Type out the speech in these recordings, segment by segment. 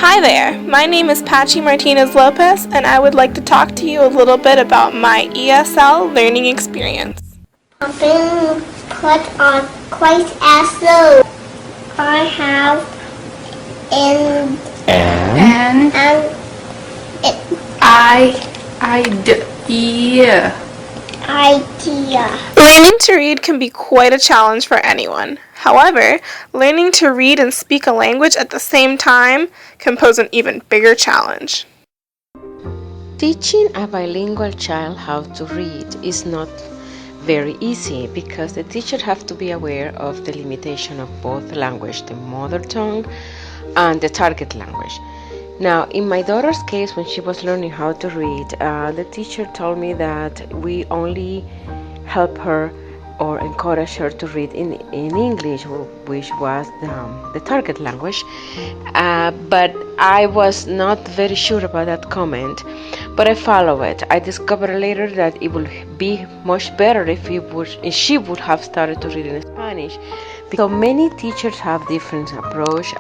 Hi there, my name is Pachi Martinez-Lopez, and I would like to talk to you a little bit about my ESL learning experience. Being put on quite as though I have and idea. Learning to read can be quite a challenge for anyone. However, learning to read and speak a language at the same time can pose an even bigger challenge. Teaching a bilingual child how to read is not very easy because the teacher has to be aware of the limitation of both language, the mother tongue and the target language. Now, in my daughter's case, when she was learning how to read, the teacher told me that we only help her or encourage her to read in English, which was the target language. But I was not very sure about that comment, but I follow it. I discovered later that it would be much better if she would have started to read in Spanish. So many teachers have different approach,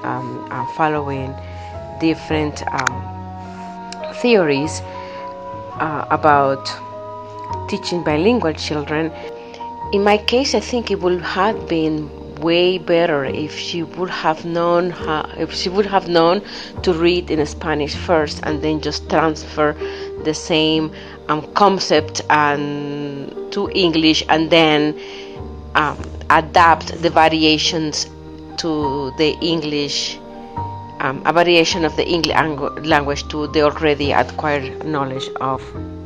following different theories about teaching bilingual children. In my case, I think it would have been way better if she would have known to read in Spanish first and then just transfer the same concept to English and then adapt the variations to the English, a variation of the English language to the already acquired knowledge of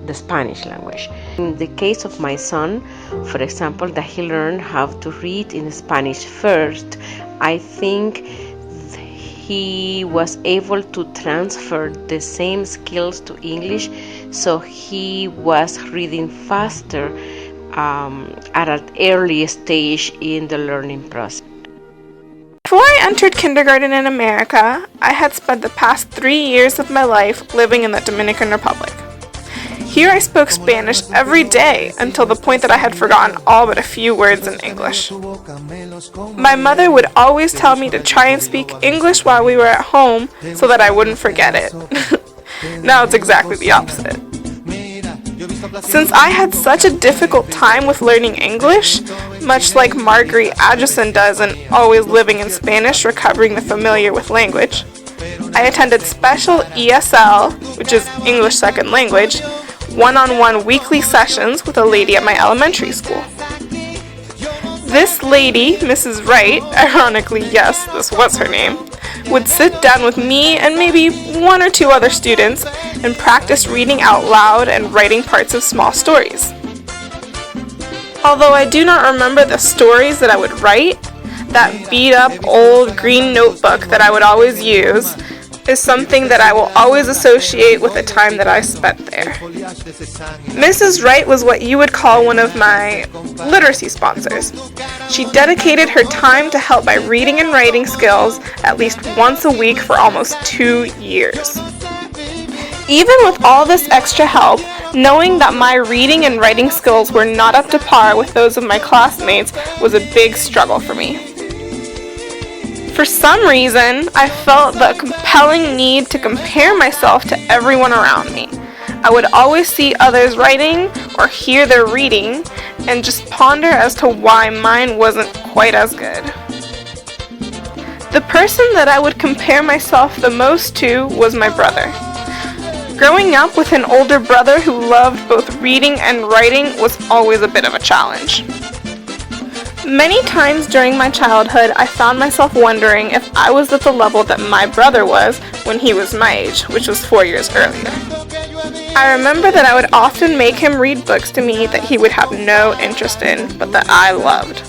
the Spanish language. In the case of my son, for example, that he learned how to read in Spanish first, I think he was able to transfer the same skills to English, so he was reading faster at an early stage in the learning process. Before I entered kindergarten in America, I had spent the past 3 years of my life living in the Dominican Republic. Here I spoke Spanish every day until the point that I had forgotten all but a few words in English. My mother would always tell me to try and speak English while we were at home so that I wouldn't forget it. Now it's exactly the opposite. Since I had such a difficult time with learning English, much like Marguerite Addison does in Always Living in Spanish, Recovering the Familiar with Language, I attended special ESL, which is English Second Language, one-on-one weekly sessions with a lady at my elementary school. This lady, Mrs. Wright, ironically, yes, this was her name, would sit down with me and maybe 1 or 2 other students and practice reading out loud and writing parts of small stories. Although I do not remember the stories that I would write, that beat-up old green notebook that I would always use is something that I will always associate with the time that I spent there. Mrs. Wright was what you would call one of my literacy sponsors. She dedicated her time to help my reading and writing skills at least once a week for almost 2 years. Even with all this extra help, knowing that my reading and writing skills were not up to par with those of my classmates was a big struggle for me. For some reason, I felt the compelling need to compare myself to everyone around me. I would always see others writing or hear their reading and just ponder as to why mine wasn't quite as good. The person that I would compare myself the most to was my brother. Growing up with an older brother who loved both reading and writing was always a bit of a challenge. Many times during my childhood, I found myself wondering if I was at the level that my brother was when he was my age, which was 4 years earlier. I remember that I would often make him read books to me that he would have no interest in, but that I loved.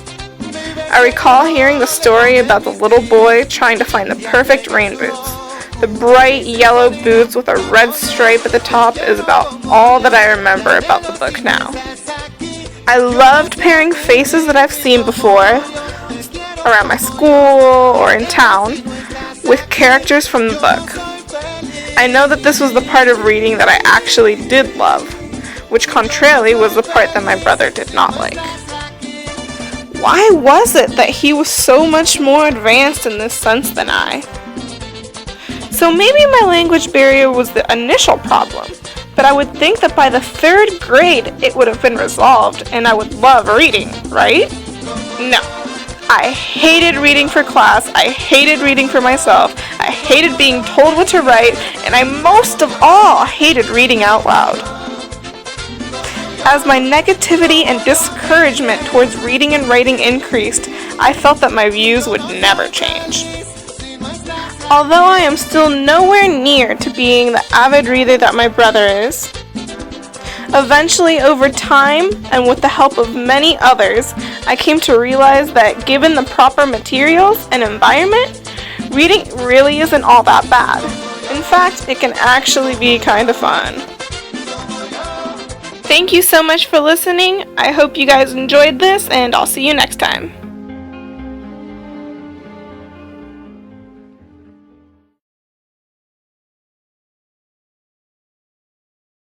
I recall hearing the story about the little boy trying to find the perfect rain boots. The bright yellow boots with a red stripe at the top is about all that I remember about the book now. I loved pairing faces that I've seen before, around my school or in town, with characters from the book. I know that this was the part of reading that I actually did love, which contrarily was the part that my brother did not like. Why was it that he was so much more advanced in this sense than I? So maybe my language barrier was the initial problem, but I would think that by the 3rd grade it would have been resolved and I would love reading, right? No. I hated reading for class, I hated reading for myself, I hated being told what to write, and I most of all hated reading out loud. As my negativity and discouragement towards reading and writing increased, I felt that my views would never change. Although I am still nowhere near to being the avid reader that my brother is, eventually over time and with the help of many others, I came to realize that given the proper materials and environment, reading really isn't all that bad. In fact, it can actually be kind of fun. Thank you so much for listening. I hope you guys enjoyed this, and I'll see you next time.